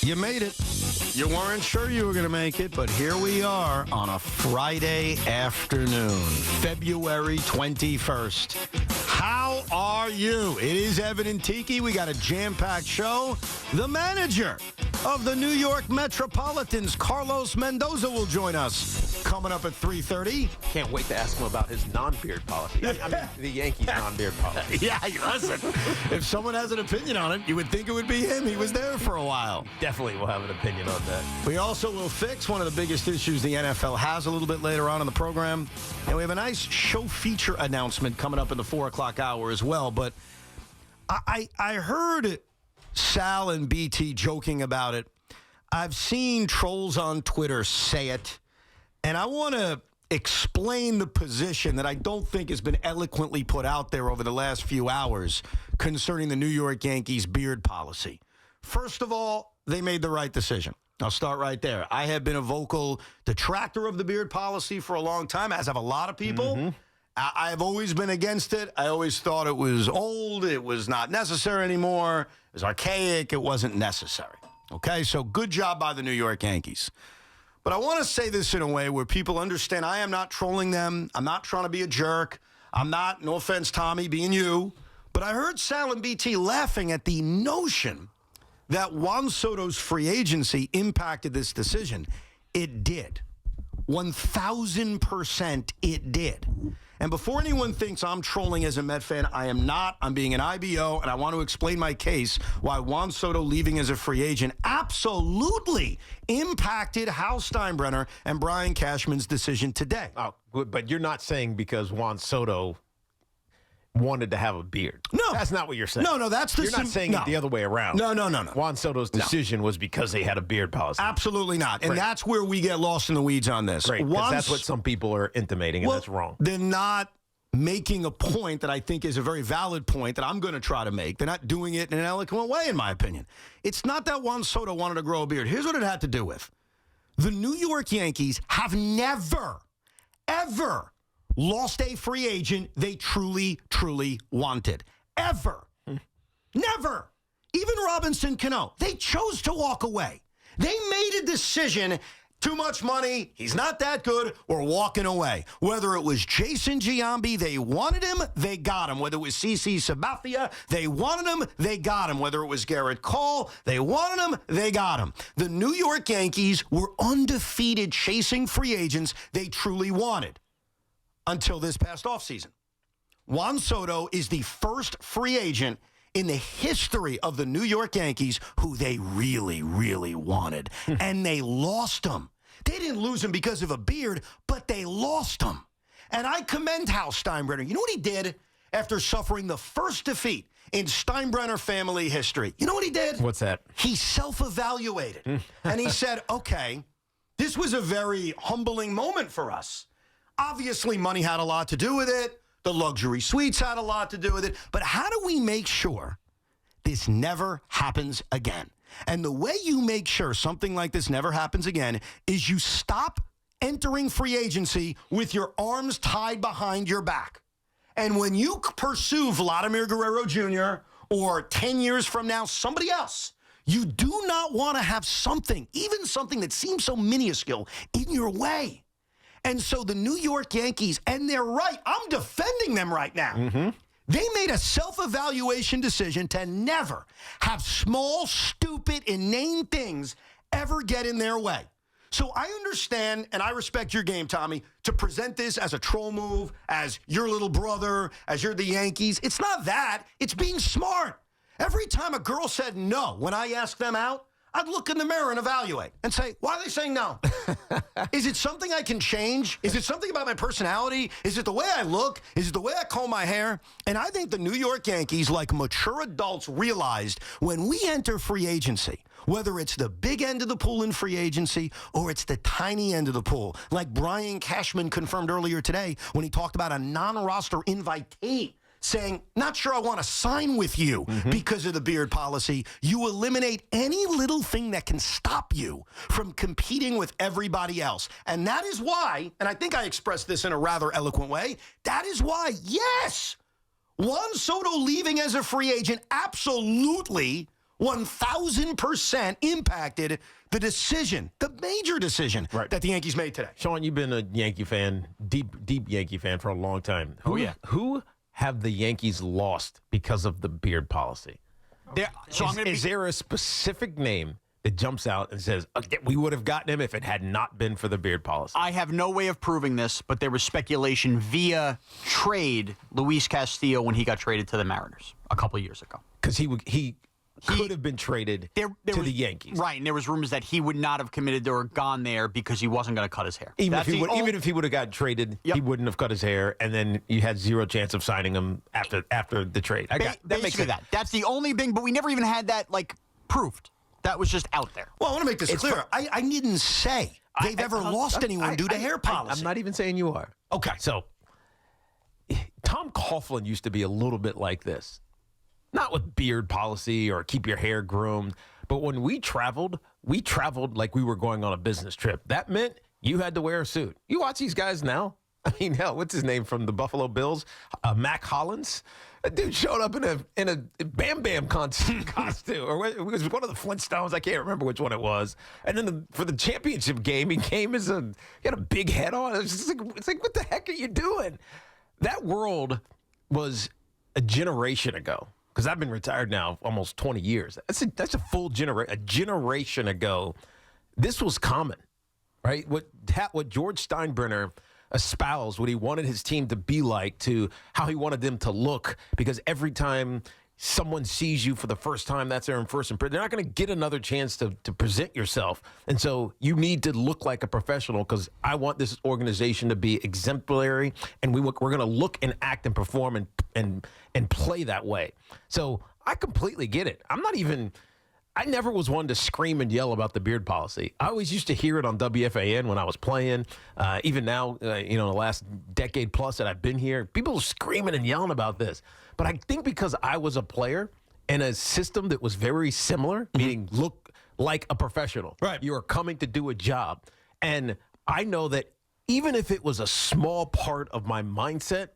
You made it. You weren't sure you were going to make it, but here we are on a Friday afternoon, February 21st. How are you? It is Evan and Tiki. We got a jam-packed show. The manager of the New York Metropolitans, Carlos Mendoza, will join us coming up at 3:30. Can't wait to ask him about his non-beard policy. I mean, the Yankees non-beard policy. Yeah, listen. If someone has an opinion on it, you would think it would be him. He was there for a while. Definitely will have an opinion on that. We also will fix one of the biggest issues the NFL has a little bit later on in the program. And we have a nice show feature announcement coming up in the 4 o'clock hour as well. But I heard Sal and BT joking about it. I've seen trolls on Twitter say it. And I want to explain the position that I don't think has been eloquently put out there over the last few hours concerning the New York Yankees beard policy. First of all, they made the right decision. I'll start right there. I have been a vocal detractor of the beard policy for a long time, as have a lot of people. Mm-hmm. I have always been against it. I always thought it was old. It was not necessary anymore. It was archaic. It wasn't necessary. Okay, so good job by the New York Yankees. But I want to say this in a way where people understand I am not trolling them. I'm not trying to be a jerk. I'm not, no offense, Tommy, being you. But I heard Sal and BT laughing at the notion that Juan Soto's free agency impacted this decision. It did. 1,000% it did. And before anyone thinks I'm trolling as a Met fan, I am not. I'm being an IBO, and I want to explain my case why Juan Soto leaving as a free agent absolutely impacted Hal Steinbrenner and Brian Cashman's decision today. Oh, but you're not saying because Juan Soto wanted to have a beard. No. That's not what you're saying. No, that's the... You're not saying it the other way around. No. Juan Soto's decision was because they had a beard policy. Absolutely not. And that's where we get lost in the weeds on this. Right, because that's what some people are intimating, and that's wrong. They're not making a point that I think is a very valid point that I'm going to try to make. They're not doing it in an eloquent way, in my opinion. It's not that Juan Soto wanted to grow a beard. Here's what it had to do with. The New York Yankees have never, ever lost a free agent they truly, truly wanted. Ever. Never. Even Robinson Cano. They chose to walk away. They made a decision, too much money, he's not that good, we're walking away. Whether it was Jason Giambi, they wanted him, they got him. Whether it was CeCe Sabathia, they wanted him, they got him. Whether it was Garrett Cole, they wanted him, they got him. The New York Yankees were undefeated chasing free agents they truly wanted. Until this past offseason. Juan Soto is the first free agent in the history of the New York Yankees who they really, really wanted. And they lost him. They didn't lose him because of a beard, but they lost him. And I commend Hal Steinbrenner. You know what he did after suffering the first defeat in Steinbrenner family history? You know what he did? What's that? He self-evaluated. And he said, okay, this was a very humbling moment for us. Obviously, money had a lot to do with it. The luxury suites had a lot to do with it. But how do we make sure this never happens again? And the way you make sure something like this never happens again is you stop entering free agency with your arms tied behind your back. And when you pursue Vladimir Guerrero Jr. or 10 years from now, somebody else, you do not want to have something, even something that seems so minuscule, in your way. And so the New York Yankees, and they're right, I'm defending them right now. Mm-hmm. They made a self-evaluation decision to never have small, stupid, inane things ever get in their way. So I understand, and I respect your game, Tommy, to present this as a troll move, as your little brother, as you're the Yankees. It's not that. It's being smart. Every time a girl said no when I asked them out, I'd look in the mirror and evaluate and say, why are they saying no? Is it something I can change? Is it something about my personality? Is it the way I look? Is it the way I comb my hair? And I think the New York Yankees, like mature adults, realized when we enter free agency, whether it's the big end of the pool in free agency or it's the tiny end of the pool, like Brian Cashman confirmed earlier today when he talked about a non-roster invitee saying, not sure I want to sign with you because of the beard policy. You eliminate any little thing that can stop you from competing with everybody else. And that is why, and I think I expressed this in a rather eloquent way, that is why, yes, Juan Soto leaving as a free agent absolutely 1,000% impacted the decision, the major decision that the Yankees made today. Sean, you've been a Yankee fan, deep Yankee fan for a long time. Who have the Yankees lost because of the beard policy? Is there a specific name that jumps out and says, okay, we would have gotten him if it had not been for the beard policy? I have no way of proving this, but there was speculation via trade Luis Castillo when he got traded to the Mariners a couple of years ago. Because he could have been traded to the Yankees. Right, and there was rumors that he would not have committed or gone there because he wasn't going to cut his hair. Even if he would have got traded, he wouldn't have cut his hair, and then you had zero chance of signing him after the trade. That makes sense. That's the only thing, but we never even had that, proved. That was just out there. Well, I want to make this clear. I didn't say they've ever lost anyone due to hair policy. I'm not even saying you are. Okay. So, Tom Coughlin used to be a little bit like this. Not with beard policy or keep your hair groomed, but when we traveled like we were going on a business trip. That meant you had to wear a suit. You watch these guys now. I mean, hell, what's his name from the Buffalo Bills? Mac Hollins. That dude showed up in a Bam Bam costume, or it was one of the Flintstones. I can't remember which one it was. And then for the championship game, he came he had a big head on. It's like, what the heck are you doing? That world was a generation ago. Because I've been retired now almost 20 years. That's a full a generation ago. This was common, right? What George Steinbrenner espoused, what he wanted his team to be like, to how he wanted them to look. Because every time someone sees you for the first time, that's their first impression. They're not going to get another chance to present yourself. And so you need to look like a professional, because I want this organization to be exemplary, and we're going to look and act and perform and play that way. So I completely get it. I never was one to scream and yell about the beard policy. I always used to hear it on WFAN when I was playing. Even now, the last decade plus that I've been here, people are screaming and yelling about this. But I think because I was a player in a system that was very similar, meaning look like a professional. Right. You are coming to do a job. And I know that even if it was a small part of my mindset,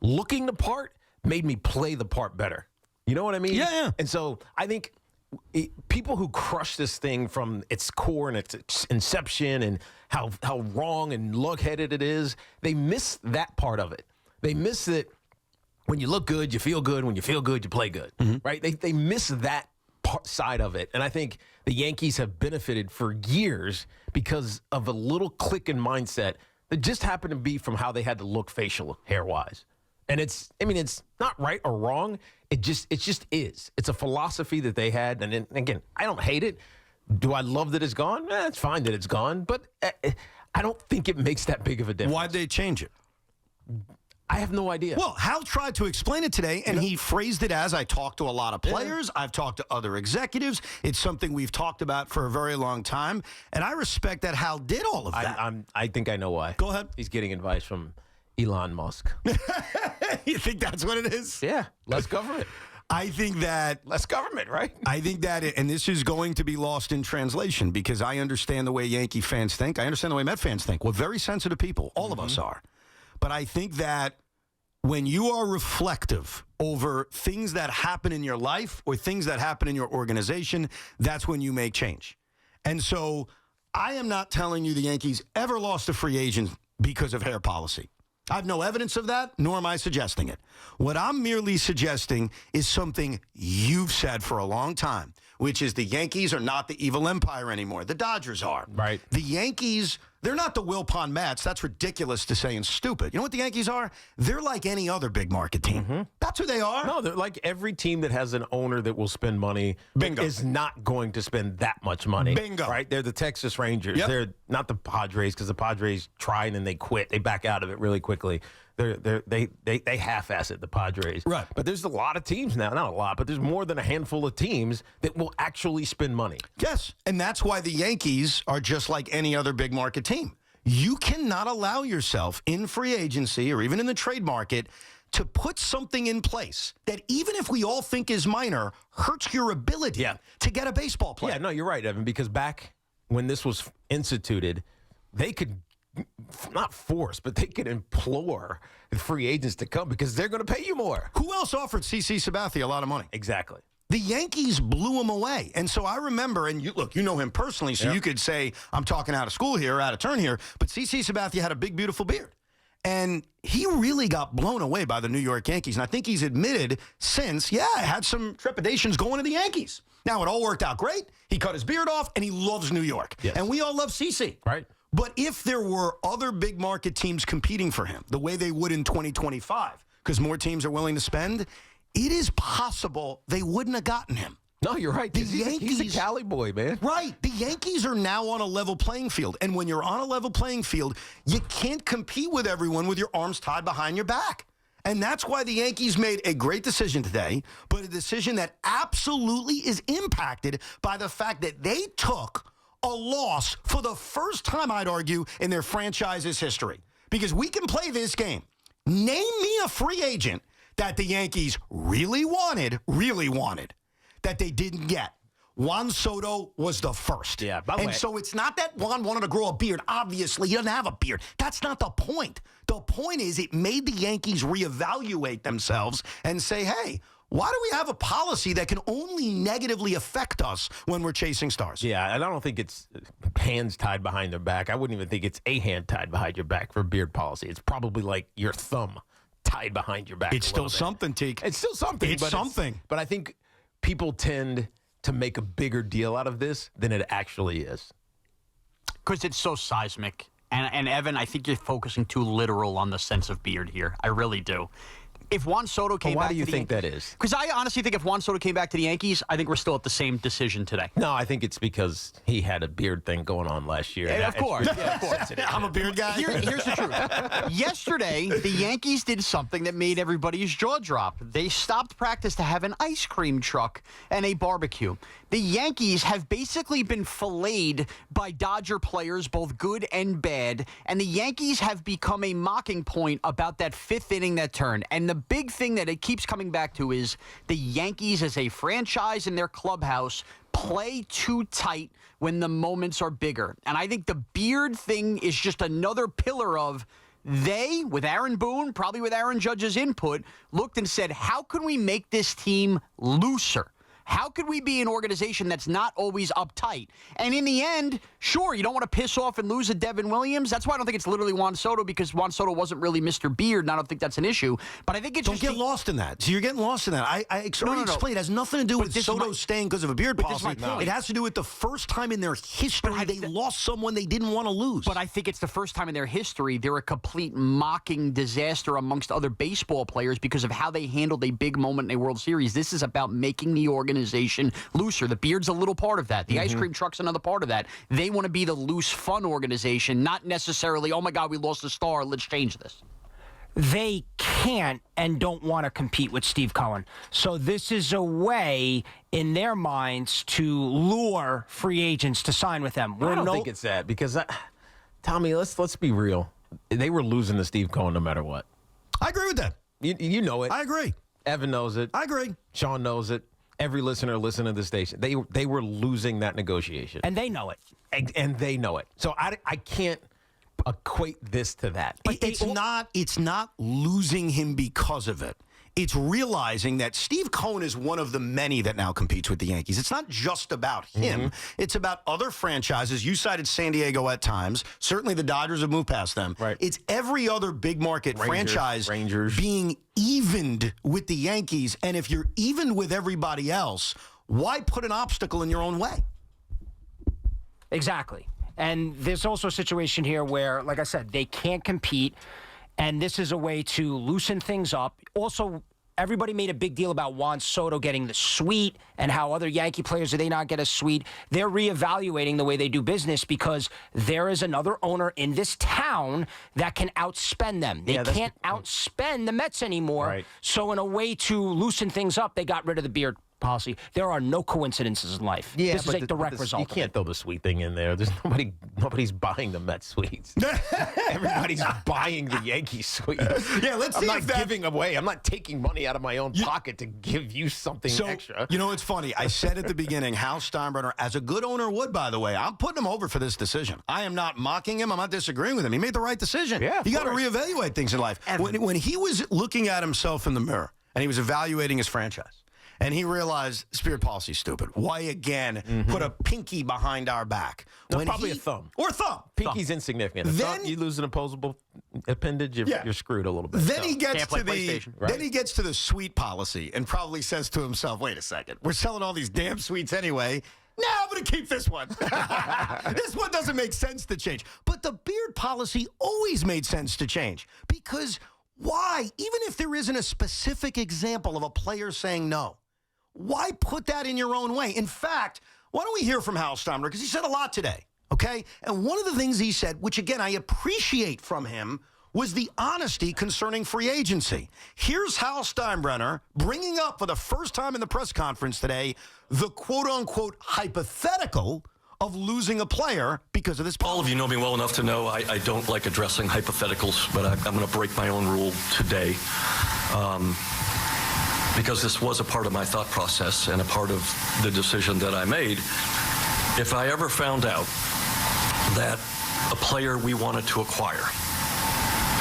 looking the part made me play the part better. You know what I mean? Yeah. And so I think people who crush this thing from its core and its inception and how wrong and lug-headed it is, they miss that part of it. They miss that when you look good, you feel good. When you feel good, you play good, right? They miss that side of it. And I think the Yankees have benefited for years because of a little click in mindset that just happened to be from how they had to look facial hair-wise. And it's not right or wrong. It just is. It's a philosophy that they had. And again, I don't hate it. Do I love that it's gone? It's fine that it's gone. But I don't think it makes that big of a difference. Why'd they change it? I have no idea. Well, Hal tried to explain it today, and he phrased it as, I talked to a lot of players. I've talked to other executives. It's something we've talked about for a very long time. And I respect that Hal did all of that. I think I know why. Go ahead. He's getting advice from Elon Musk. You think that's what it is? Yeah, less government. I think that... Less government, right? I think that, and this is going to be lost in translation, because I understand the way Yankee fans think. I understand the way Met fans think. We're very sensitive people. All of us are. But I think that when you are reflective over things that happen in your life or things that happen in your organization, that's when you make change. And so I am not telling you the Yankees ever lost a free agent because of hair policy. I have no evidence of that, nor am I suggesting it. What I'm merely suggesting is something you've said for a long time, which is the Yankees are not the evil empire anymore. The Dodgers are. Right. The Yankees, they're not the Wilpon Mets. That's ridiculous to say and stupid. You know what the Yankees are? They're like any other big market team. That's who they are. No, they're like every team that has an owner that will spend money. Bingo. Is not going to spend that much money. Bingo. Right? They're the Texas Rangers. Yep. They're not the Padres, because the Padres try and then they quit. They back out of it really quickly. They half-ass it, the Padres. Right. But there's a lot of teams now. Not a lot, but there's more than a handful of teams that will actually spend money. Yes, and that's why the Yankees are just like any other big market team. You cannot allow yourself in free agency or even in the trade market to put something in place that, even if we all think is minor, hurts your ability to get a baseball player. Yeah, no, you're right, Evan, because back when this was instituted, they could not force, but they could implore free agents to come because they're going to pay you more. Who else offered CeCe Sabathia a lot of money? Exactly. The Yankees blew him away. And so I remember, and you know him personally, so you could say I'm talking out of school here, out of turn here, but CeCe Sabathia had a big, beautiful beard. And he really got blown away by the New York Yankees. And I think he's admitted since, had some trepidations going to the Yankees. Now, it all worked out great. He cut his beard off, and he loves New York. Yes. And we all love CeCe. Right. But if there were other big market teams competing for him, the way they would in 2025, because more teams are willing to spend, it is possible they wouldn't have gotten him. No, you're right. The He's a Cali boy, man. Right. The Yankees are now on a level playing field. And when you're on a level playing field, you can't compete with everyone with your arms tied behind your back. And that's why the Yankees made a great decision today, but a decision that absolutely is impacted by the fact that they took a loss for the first time, I'd argue, in their franchise's history. Because we can play this game. Name me a free agent that the Yankees really wanted, that they didn't get. Juan Soto was the first. Yeah, by the way, so it's not that Juan wanted to grow a beard. Obviously, he doesn't have a beard. That's not the point. The point is it made the Yankees reevaluate themselves and say, hey, why do we have a policy that can only negatively affect us when we're chasing stars? Yeah, and I don't think it's hands tied behind their back. I wouldn't even think it's a hand tied behind your back for beard policy. It's probably like your thumb tied behind your back. It's still something, Teak. It's still something. It's something. But I think people tend to make a bigger deal out of this than it actually is. Because it's so seismic. And Evan, I think you're focusing too literal on the sense of beard here. I really do. If Juan Soto came back to the Yankees... Why do you think that is? Because I honestly think if Juan Soto came back to the Yankees, I think we're still at the same decision today. No, I think it's because he had a beard thing going on last year. Yeah, of course. Yeah, of course. I'm a beard guy. Here's the truth. Yesterday, the Yankees did something that made everybody's jaw drop. They stopped practice to have an ice cream truck and a barbecue. The Yankees have basically been filleted by Dodger players, both good and bad, and the Yankees have become a mocking point about that fifth inning that turned. And the big thing that it keeps coming back to is the Yankees as a franchise in their clubhouse play too tight when the moments are bigger. And I think the beard thing is just another pillar of they, with Aaron Boone, probably with Aaron Judge's input, looked and said, how can we make this team looser? How could we be an organization that's not always uptight? And in the end, sure, you don't want to piss off and lose a Devin Williams. That's why I don't think it's literally Juan Soto, because Juan Soto wasn't really Mr. Beard, and I don't think that's an issue. But I think it's Don't get lost in that. So you're getting lost in that. I already explained. It has nothing to do with Soto staying because of a beard policy. It has to do with the first time in their history they lost someone they didn't want to lose. But I think it's the first time in their history they're a complete mocking disaster amongst other baseball players because of how they handled a big moment in a World Series. This is about making the organization looser. The beard's a little part of that. The ice cream truck's another part of that. They want to be the loose, fun organization, not necessarily, oh my God, we lost a star, let's change this. They can't and don't want to compete with Steve Cohen. So this is a way in their minds to lure free agents to sign with them. I don't think it's that because, Tommy, let's be real. They were losing to Steve Cohen no matter what. I agree with that. You know it. I agree. Evan knows it. I agree. Sean knows it. Every listener listening to the station, they were losing that negotiation. And they know it. And they know it. So I can't equate this to that. But it's not losing him because of it. It's realizing that Steve Cohen is one of the many that now competes with the Yankees. It's not just about him. It's about other franchises. You cited San Diego at times. Certainly the Dodgers have moved past them. Right. It's every other big market franchise Rangers. being evened with the Yankees. And if you're even with everybody else, why put an obstacle in your own way? Exactly. And there's also a situation here where, like I said, they can't compete. And this is a way to loosen things up. Also, everybody made a big deal about Juan Soto getting the suite and how other Yankee players, do they not get a suite? They're reevaluating the way they do business because there is another owner in this town that can outspend them. They can't outspend the Mets anymore. Right. So in a way to loosen things up, they got rid of the beard policy. There are no coincidences in life. Yeah, this is a direct result. You can't throw the suite thing in there. There's nobody's buying the Mets suites. Everybody's buying the Yankee suite. Yeah, let's see. I'm not giving away. I'm not taking money out of my own pocket to give you something extra. You know, it's funny. I said at the beginning, Hal Steinbrenner, as a good owner would, by the way, I'm putting him over for this decision. I am not mocking him. I'm not disagreeing with him. He made the right decision. Yeah, you got to reevaluate things in life. When he was looking at himself in the mirror and he was evaluating his franchise, And he realized this beard policy's stupid. Why again put a pinky behind our back? No, probably a thumb. Or a thumb. Pinky's insignificant. A thumb, you lose an opposable appendage, you're screwed a little bit. Then he gets Can't play to the PlayStation. then he gets to the suite policy and probably says to himself, "Wait a second, we're selling all these damn suites anyway. Now I'm going to keep this one. This one doesn't make sense to change." But the beard policy always made sense to change because why? Even if there isn't a specific example of a player saying no, why put that in your own way? In fact, why don't we hear from Hal Steinbrenner because he said a lot today. Okay, and one of the things he said, which again I appreciate from him, was the honesty concerning free agency. Here's Hal Steinbrenner bringing up for the first time in the press conference today the quote-unquote hypothetical of losing a player because of this policy. All of you know me well enough to know I don't like addressing hypotheticals, but I'm going to break my own rule today because this was a part of my thought process and a part of the decision that I made. If I ever found out that a player we wanted to acquire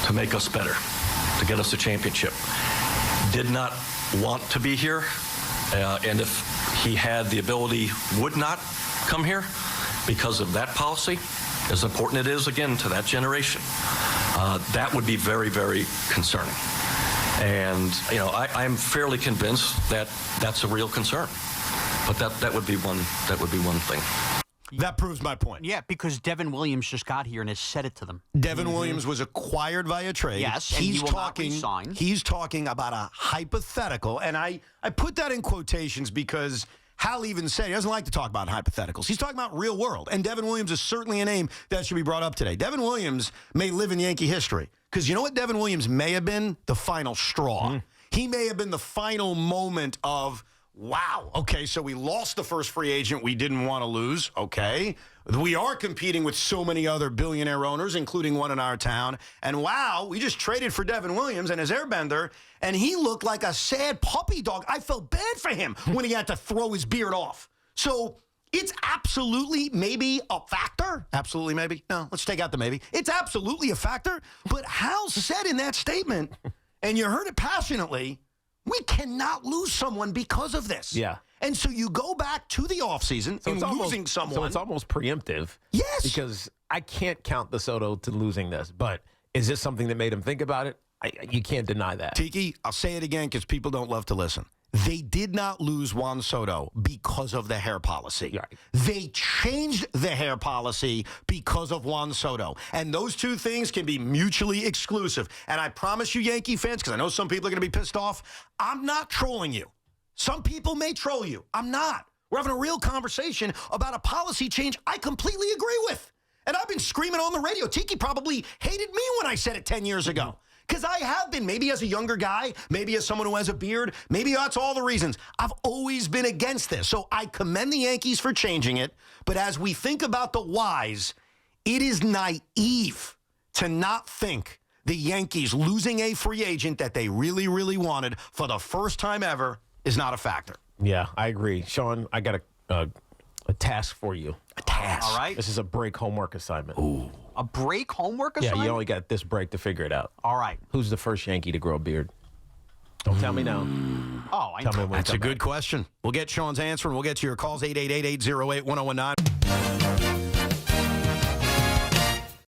to make us better, to get us a championship, did not want to be here, and if he had the ability, would not come here because of that policy, as important it is, again, to that generation, that would be very, very concerning. And, I'm fairly convinced that that's a real concern. But that would be one thing. That proves my point. Yeah, because Devin Williams just got here and has said it to them. Devin Williams was acquired via trade. Yes, and he will not resign. He's talking about a hypothetical, and I put that in quotations because Hal even said he doesn't like to talk about hypotheticals. He's talking about real world, and Devin Williams is certainly a name that should be brought up today. Devin Williams may live in Yankee history because you know what Devin Williams may have been? The final straw. He may have been the final moment of, wow, okay, so we lost the first free agent we didn't want to lose, okay. We are competing with so many other billionaire owners, including one in our town. And wow, we just traded for Devin Williams and his airbender, and he looked like a sad puppy dog. I felt bad for him when he had to throw his beard off. So it's absolutely maybe a factor. Absolutely maybe. No, let's take out the maybe. It's absolutely a factor. But Hal said in that statement, and you heard it passionately, we cannot lose someone because of this. Yeah. And so you go back to the offseason and losing someone. So it's almost preemptive. Yes. Because I can't count the Soto to losing this. But is this something that made him think about it? You can't deny that. Tiki, I'll say it again because people don't love to listen. They did not lose Juan Soto because of the hair policy. Right. They changed the hair policy because of Juan Soto. And those two things can be mutually exclusive. And I promise you, Yankee fans, because I know some people are going to be pissed off, I'm not trolling you. Some people may troll you. I'm not. We're having a real conversation about a policy change I completely agree with. And I've been screaming on the radio. Tiki probably hated me when I said it 10 years ago. Because I have been, maybe as a younger guy, maybe as someone who has a beard, maybe that's all the reasons. I've always been against this. So I commend the Yankees for changing it. But as we think about the whys, it is naive to not think the Yankees losing a free agent that they really, really wanted for the first time ever is not a factor. Yeah, I agree. Sean, I got a task for you. A task. All right. This is a break homework assignment. Ooh. A break homework Yeah, assignment? you only got this break to figure it out. All right. Who's the first Yankee to grow a beard? Don't tell me now. Oh, I Tell me know. when we That's a come good back. question. We'll get Sean's answer, and we'll get to your calls, 888-808-1019.